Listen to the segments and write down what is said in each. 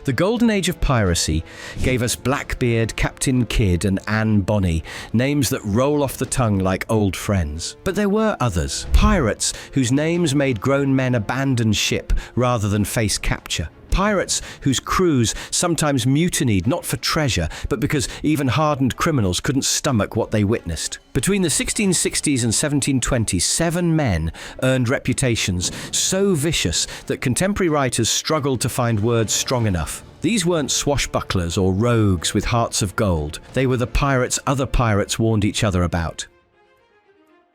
The golden age of piracy gave us Blackbeard, Captain Kidd and Anne Bonny, names that roll off the tongue like old friends. But there were others, pirates whose names made grown men abandon ship rather than face capture. Pirates whose crews sometimes mutinied not for treasure, but because even hardened criminals couldn't stomach what they witnessed. Between the 1660s and 1720s, 7 men earned reputations so vicious that contemporary writers struggled to find words strong enough. These weren't swashbucklers or rogues with hearts of gold. They were the pirates other pirates warned each other about.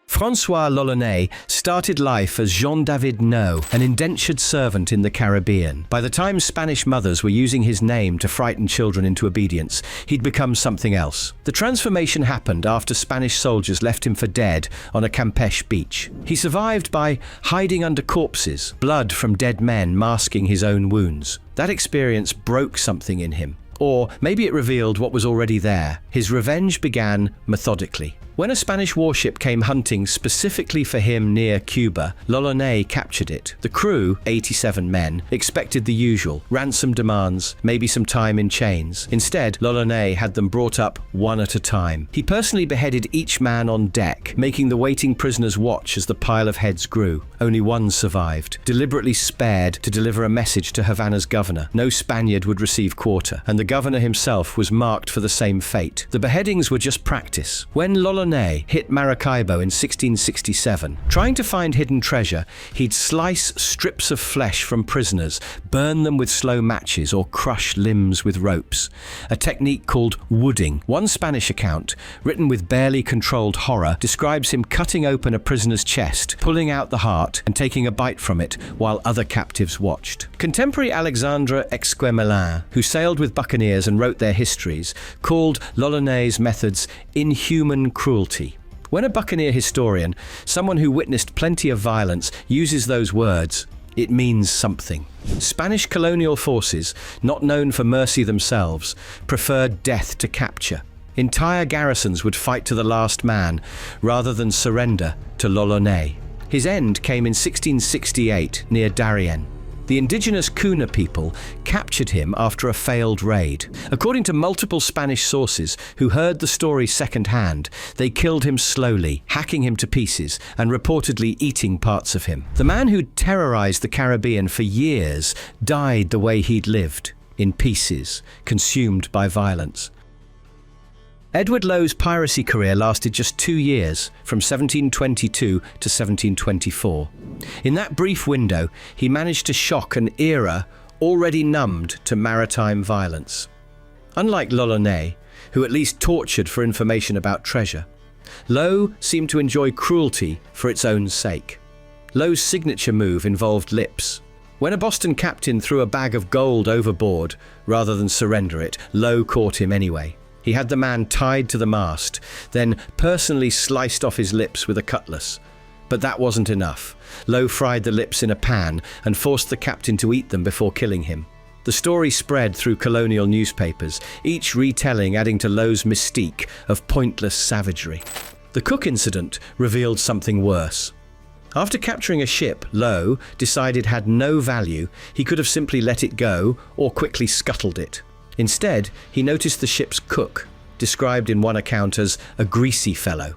François l'Olonnais started life as Jean-David No, an indentured servant in the Caribbean. By the time Spanish mothers were using his name to frighten children into obedience, he'd become something else. The transformation happened after Spanish soldiers left him for dead on a Campeche beach. He survived by hiding under corpses, blood from dead men masking his own wounds. That experience broke something in him. Or maybe it revealed what was already there. His revenge began methodically. When a Spanish warship came hunting specifically for him near Cuba, l'Olonnais captured it. The crew, 87 men, expected the usual: ransom demands, maybe some time in chains. Instead, l'Olonnais had them brought up one at a time. He personally beheaded each man on deck, making the waiting prisoners watch as the pile of heads grew. Only one survived, deliberately spared to deliver a message to Havana's governor. No Spaniard would receive quarter, and the governor himself was marked for the same fate. The beheadings were just practice. When l'Olonnais hit Maracaibo in 1667, trying to find hidden treasure, he'd slice strips of flesh from prisoners, burn them with slow matches, or crush limbs with ropes. A technique called wooding. One Spanish account, written with barely controlled horror, describes him cutting open a prisoner's chest, pulling out the heart, and taking a bite from it while other captives watched. Contemporary Alexandre Esquemelin, who sailed with buccaneers and wrote their histories, called l'Olonnais' methods inhuman cruelty. When a buccaneer historian, someone who witnessed plenty of violence, uses those words, it means something. Spanish colonial forces, not known for mercy themselves, preferred death to capture. Entire garrisons would fight to the last man, rather than surrender to l'Olonnais. His end came in 1668 near Darien. The indigenous Cuna people captured him after a failed raid. According to multiple Spanish sources who heard the story secondhand, they killed him slowly, hacking him to pieces and reportedly eating parts of him. The man who'd terrorized the Caribbean for years died the way he'd lived, in pieces, consumed by violence. Edward Lowe's piracy career lasted just 2 years, from 1722 to 1724. In that brief window, he managed to shock an era already numbed to maritime violence. Unlike l'Olonnais, who at least tortured for information about treasure, Lowe seemed to enjoy cruelty for its own sake. Lowe's signature move involved lips. When a Boston captain threw a bag of gold overboard rather than surrender it, Lowe caught him anyway. He had the man tied to the mast, then personally sliced off his lips with a cutlass. But that wasn't enough. Lowe fried the lips in a pan and forced the captain to eat them before killing him. The story spread through colonial newspapers, each retelling adding to Lowe's mystique of pointless savagery. The Cook incident revealed something worse. After capturing a ship Lowe decided had no value, he could have simply let it go or quickly scuttled it. Instead, he noticed the ship's cook, described in one account as a greasy fellow.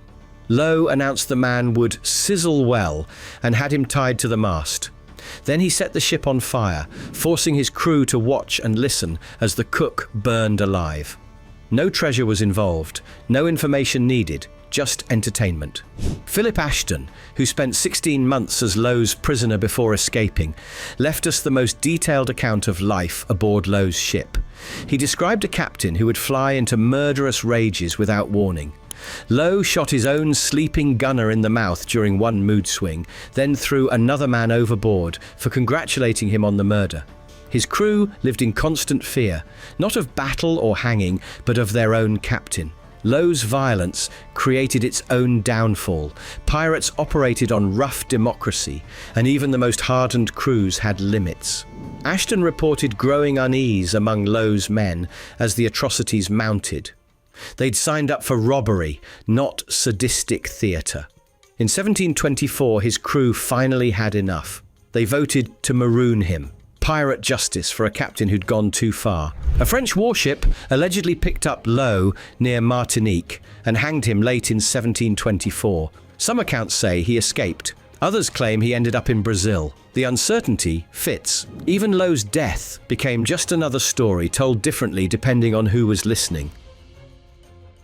Lowe announced the man would sizzle well and had him tied to the mast. Then he set the ship on fire, forcing his crew to watch and listen as the cook burned alive. No treasure was involved, no information needed, just entertainment. Philip Ashton, who spent 16 months as Lowe's prisoner before escaping, left us the most detailed account of life aboard Lowe's ship. He described a captain who would fly into murderous rages without warning. Lowe shot his own sleeping gunner in the mouth during one mood swing, then threw another man overboard for congratulating him on the murder. His crew lived in constant fear, not of battle or hanging, but of their own captain. Lowe's violence created its own downfall. Pirates operated on rough democracy, and even the most hardened crews had limits. Ashton reported growing unease among Lowe's men as the atrocities mounted. They'd signed up for robbery, not sadistic theatre. In 1724, his crew finally had enough. They voted to maroon him. pirate justice for a captain who'd gone too far. A French warship allegedly picked up Lowe near Martinique and hanged him late in 1724. Some accounts say he escaped. Others claim he ended up in Brazil. The uncertainty fits. Even Lowe's death became just another story told differently depending on who was listening.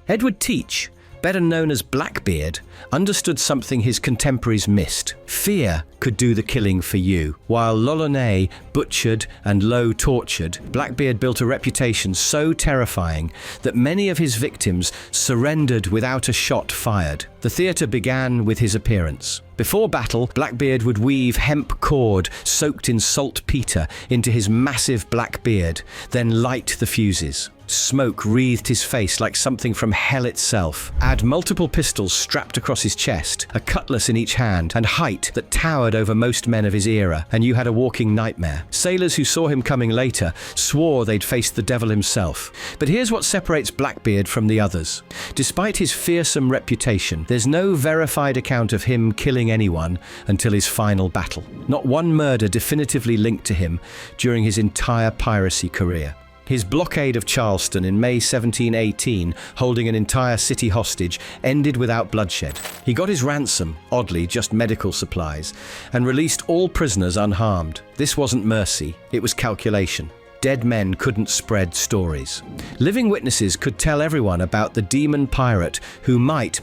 Edward Teach, better known as Blackbeard, understood something his contemporaries missed. Fear could do the killing for you. While L'Ollonais butchered and Lowe tortured, Blackbeard built a reputation so terrifying that many of his victims surrendered without a shot fired. The theatre began with his appearance. Before battle, Blackbeard would weave hemp cord soaked in saltpeter into his massive black beard, then light the fuses. Smoke wreathed his face like something from hell itself. Add multiple pistols strapped across his chest, a cutlass in each hand, and height that towered over most men of his era, and you had a walking nightmare. Sailors who saw him coming later swore they'd faced the devil himself. But here's what separates Blackbeard from the others. Despite his fearsome reputation, there's no verified account of him killing anyone until his final battle. Not one murder definitively linked to him during his entire piracy career. His blockade of Charleston in May 1718, holding an entire city hostage, ended without bloodshed. He got his ransom, oddly just medical supplies, and released all prisoners unharmed. This wasn't mercy, it was calculation. Dead men couldn't spread stories. Living witnesses could tell everyone about the demon pirate who might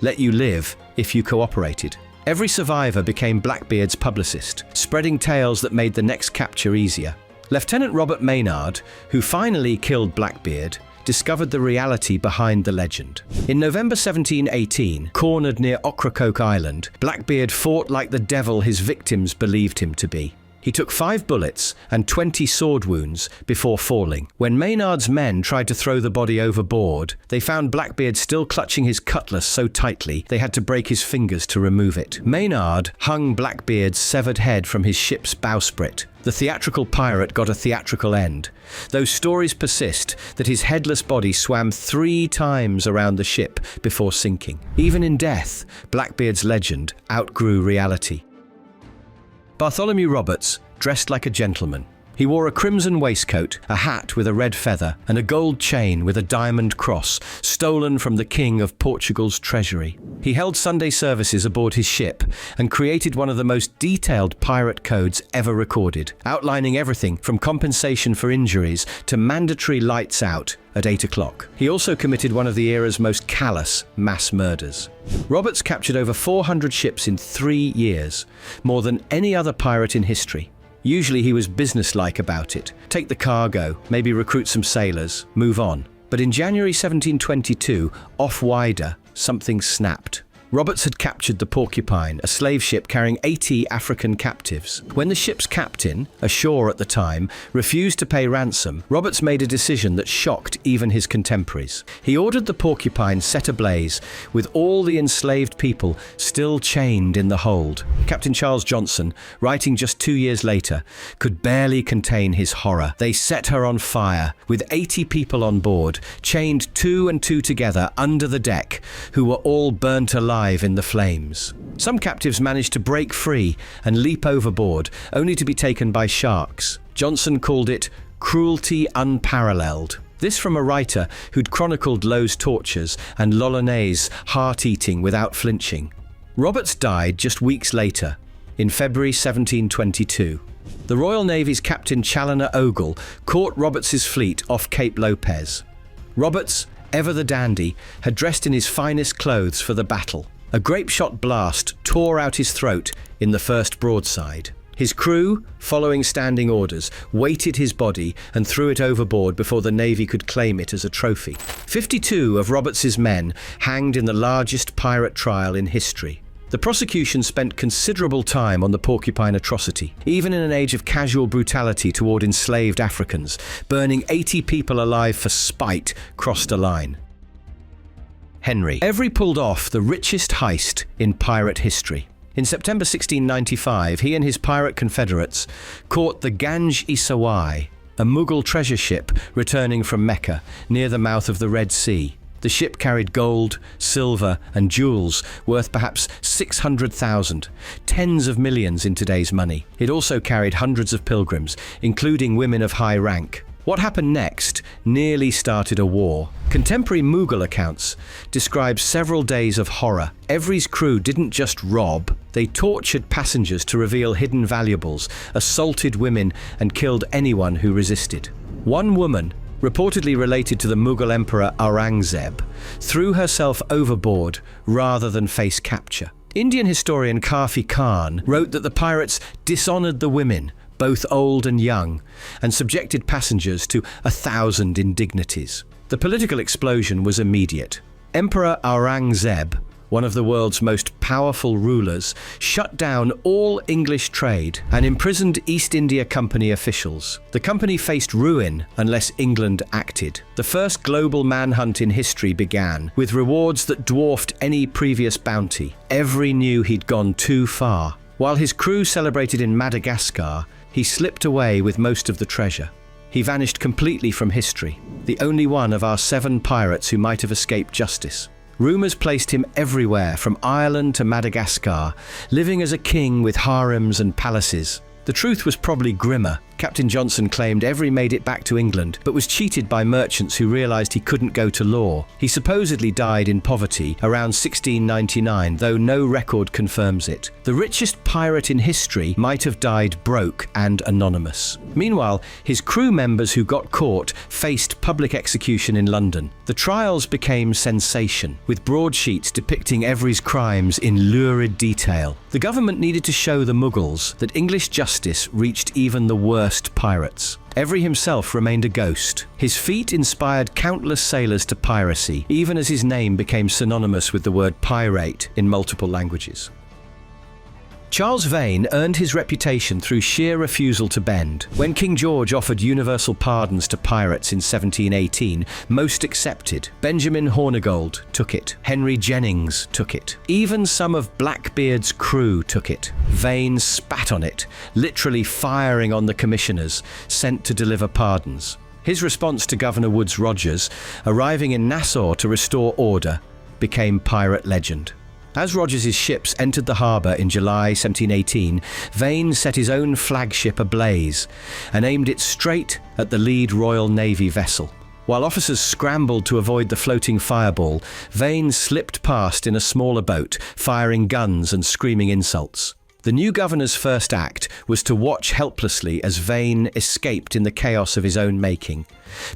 let you live if you cooperated. Every survivor became Blackbeard's publicist, spreading tales that made the next capture easier. Lieutenant Robert Maynard, who finally killed Blackbeard, discovered the reality behind the legend. In November 1718, cornered near Ocracoke Island, Blackbeard fought like the devil his victims believed him to be. He took 5 bullets and 20 sword wounds before falling. When Maynard's men tried to throw the body overboard, they found Blackbeard still clutching his cutlass so tightly they had to break his fingers to remove it. Maynard hung Blackbeard's severed head from his ship's bowsprit. The theatrical pirate got a theatrical end. Those stories persist that his headless body swam 3 times around the ship before sinking. Even in death, Blackbeard's legend outgrew reality. Bartholomew Roberts dressed like a gentleman. He wore a crimson waistcoat, a hat with a red feather, and a gold chain with a diamond cross, stolen from the King of Portugal's treasury. He held Sunday services aboard his ship and created one of the most detailed pirate codes ever recorded, outlining everything from compensation for injuries to mandatory lights out at 8 o'clock. He also committed one of the era's most callous mass murders. Roberts captured over 400 ships in 3 years, more than any other pirate in history. Usually he was businesslike about it. Take the cargo, maybe recruit some sailors, move on. But in January 1722, off Whydah, something snapped. Roberts had captured the Porcupine, a slave ship carrying 80 African captives. When the ship's captain, ashore at the time, refused to pay ransom, Roberts made a decision that shocked even his contemporaries. He ordered the Porcupine set ablaze, with all the enslaved people still chained in the hold. Captain Charles Johnson, writing just 2 years later, could barely contain his horror. They set her on fire, with 80 people on board, chained 2 and 2 together under the deck, who were all burnt alive in the flames. Some captives managed to break free and leap overboard, only to be taken by sharks. Johnson called it cruelty unparalleled. This from a writer who'd chronicled Lowe's tortures and L'Ollonais' heart-eating without flinching. Roberts died just weeks later, in February 1722. The Royal Navy's Captain Challoner Ogle caught Roberts's fleet off Cape Lopez. Roberts, ever the dandy, had dressed in his finest clothes for the battle. A grape-shot blast tore out his throat in the first broadside. His crew, following standing orders, weighted his body and threw it overboard before the Navy could claim it as a trophy. 52 of Roberts's men hanged in the largest pirate trial in history. The prosecution spent considerable time on the Porcupine atrocity. Even in an age of casual brutality toward enslaved Africans, burning 80 people alive for spite crossed a line. Henry Every pulled off the richest heist in pirate history. In September 1695, he and his pirate confederates caught the Ganj-i-Sawai, a Mughal treasure ship returning from Mecca near the mouth of the Red Sea. The ship carried gold, silver, and jewels worth perhaps 600,000, tens of millions in today's money. It also carried hundreds of pilgrims, including women of high rank. What happened next nearly started a war. Contemporary Mughal accounts describe several days of horror. Every's crew didn't just rob, they tortured passengers to reveal hidden valuables, assaulted women, and killed anyone who resisted. One woman, reportedly related to the Mughal Emperor Aurangzeb, threw herself overboard rather than face capture. Indian historian Kafi Khan wrote that the pirates dishonored the women, both old and young, and subjected passengers to 1,000 indignities. The political explosion was immediate. Emperor Aurangzeb, one of the world's most powerful rulers, shut down all English trade and imprisoned East India Company officials. The company faced ruin unless England acted. The first global manhunt in history began, with rewards that dwarfed any previous bounty. Every knew he'd gone too far. While his crew celebrated in Madagascar, he slipped away with most of the treasure. He vanished completely from history, the only one of our 7 pirates who might have escaped justice. Rumours placed him everywhere, from Ireland to Madagascar, living as a king with harems and palaces. The truth was probably grimmer. Captain Johnson claimed every made it back to England, but was cheated by merchants who realised he couldn't go to law. He supposedly died in poverty around 1699, though no record confirms it. The richest pirate in history might have died broke and anonymous. Meanwhile, his crew members who got caught faced public execution in London. The trials became sensation, with broadsheets depicting Every's crimes in lurid detail. The government needed to show the Mughals that English justice reached even the worst pirates. Every himself remained a ghost. His feat inspired countless sailors to piracy, even as his name became synonymous with the word pirate in multiple languages. Charles Vane earned his reputation through sheer refusal to bend. When King George offered universal pardons to pirates in 1718, most accepted. Benjamin Hornigold took it. Henry Jennings took it. Even some of Blackbeard's crew took it. Vane spat on it, literally firing on the commissioners sent to deliver pardons. His response to Governor Woodes Rogers, arriving in Nassau to restore order, became pirate legend. As Rogers's ships entered the harbour in July 1718, Vane set his own flagship ablaze and aimed it straight at the lead Royal Navy vessel. While officers scrambled to avoid the floating fireball, Vane slipped past in a smaller boat, firing guns and screaming insults. The new governor's first act was to watch helplessly as Vane escaped in the chaos of his own making.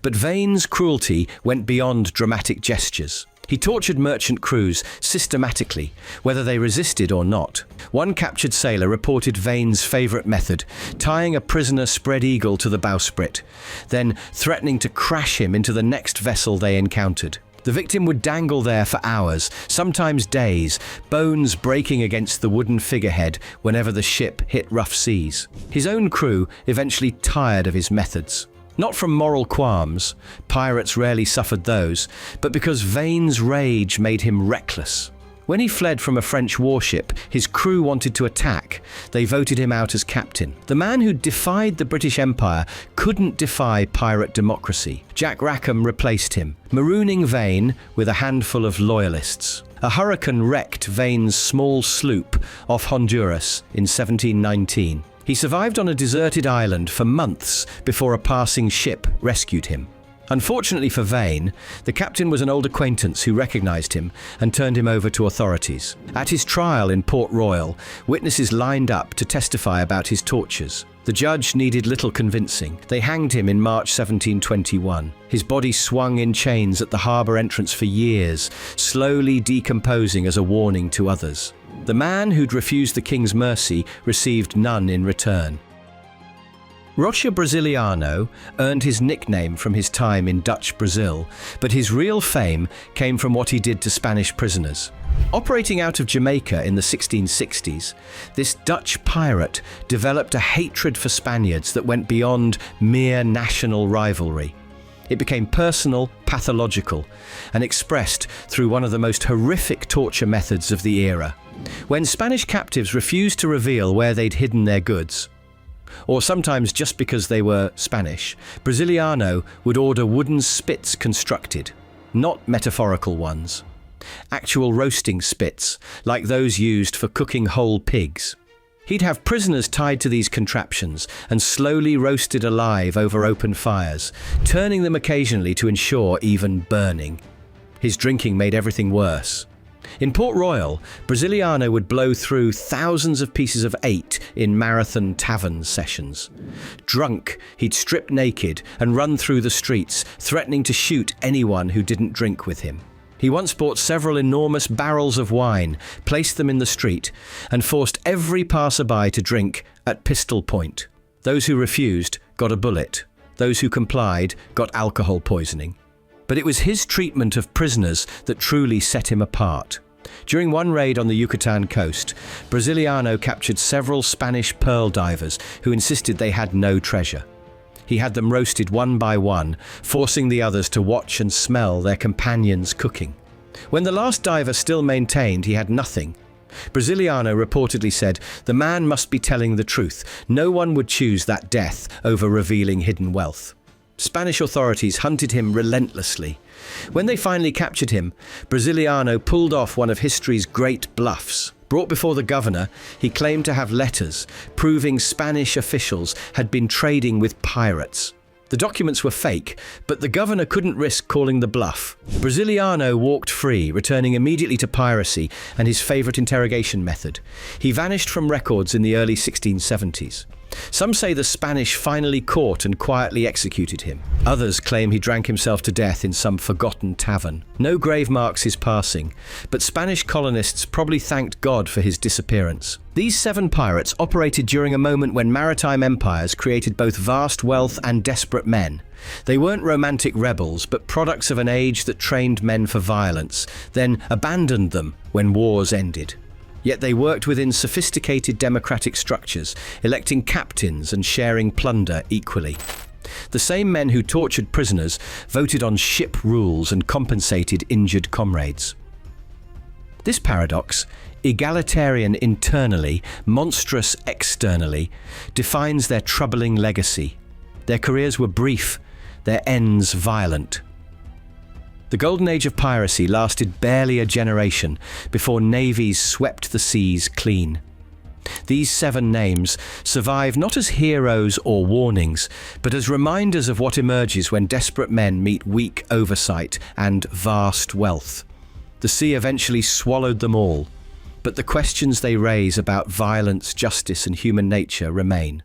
But Vane's cruelty went beyond dramatic gestures. He tortured merchant crews systematically, whether they resisted or not. One captured sailor reported Vane's favourite method, tying a prisoner spread eagle to the bowsprit, then threatening to crash him into the next vessel they encountered. The victim would dangle there for hours, sometimes days, bones breaking against the wooden figurehead whenever the ship hit rough seas. His own crew eventually tired of his methods. Not from moral qualms, pirates rarely suffered those, but because Vane's rage made him reckless. When he fled from a French warship, his crew wanted to attack. They voted him out as captain. The man who defied the British Empire couldn't defy pirate democracy. Jack Rackham replaced him, marooning Vane with a handful of loyalists. A hurricane wrecked Vane's small sloop off Honduras in 1719. He survived on a deserted island for months before a passing ship rescued him. Unfortunately for Vane, the captain was an old acquaintance who recognized him and turned him over to authorities. At his trial in Port Royal, witnesses lined up to testify about his tortures. The judge needed little convincing. They hanged him in March 1721. His body swung in chains at the harbour entrance for years, slowly decomposing as a warning to others. The man who'd refused the king's mercy received none in return. Roche Braziliano earned his nickname from his time in Dutch Brazil, but his real fame came from what he did to Spanish prisoners. Operating out of Jamaica in the 1660s, this Dutch pirate developed a hatred for Spaniards that went beyond mere national rivalry. It became personal, pathological, and expressed through one of the most horrific torture methods of the era. When Spanish captives refused to reveal where they'd hidden their goods, or sometimes just because they were Spanish, Braziliano would order wooden spits constructed. not metaphorical ones. Actual roasting spits, like those used for cooking whole pigs. He'd have prisoners tied to these contraptions and slowly roasted alive over open fires, turning them occasionally to ensure even burning. His drinking made everything worse. In Port Royal, Braziliano would blow through thousands of pieces of 8 in marathon tavern sessions. Drunk, he'd strip naked and run through the streets, threatening to shoot anyone who didn't drink with him. He once bought several enormous barrels of wine, placed them in the street, and forced every passerby to drink at pistol point. Those who refused got a bullet. Those who complied got alcohol poisoning. But it was his treatment of prisoners that truly set him apart. During one raid on the Yucatan coast, Braziliano captured several Spanish pearl divers who insisted they had no treasure. He had them roasted one by one, forcing the others to watch and smell their companions cooking. When the last diver still maintained he had nothing, Braziliano reportedly said, "The man must be telling the truth. No one would choose that death over revealing hidden wealth." Spanish authorities hunted him relentlessly. When they finally captured him, Braziliano pulled off one of history's great bluffs. Brought before the governor, he claimed to have letters proving Spanish officials had been trading with pirates. The documents were fake, but the governor couldn't risk calling the bluff. Braziliano walked free, returning immediately to piracy and his favorite interrogation method. He vanished from records in the early 1670s. Some say the Spanish finally caught and quietly executed him. Others claim he drank himself to death in some forgotten tavern. No grave marks his passing, but Spanish colonists probably thanked God for his disappearance. These 7 pirates operated during a moment when maritime empires created both vast wealth and desperate men. They weren't romantic rebels, but products of an age that trained men for violence, then abandoned them when wars ended. Yet they worked within sophisticated democratic structures, electing captains and sharing plunder equally. The same men who tortured prisoners voted on ship rules and compensated injured comrades. This paradox, egalitarian internally, monstrous externally, defines their troubling legacy. Their careers were brief, their ends violent. The golden age of piracy lasted barely a generation before navies swept the seas clean. These 7 names survive not as heroes or warnings, but as reminders of what emerges when desperate men meet weak oversight and vast wealth. The sea eventually swallowed them all, but the questions they raise about violence, justice, and human nature remain.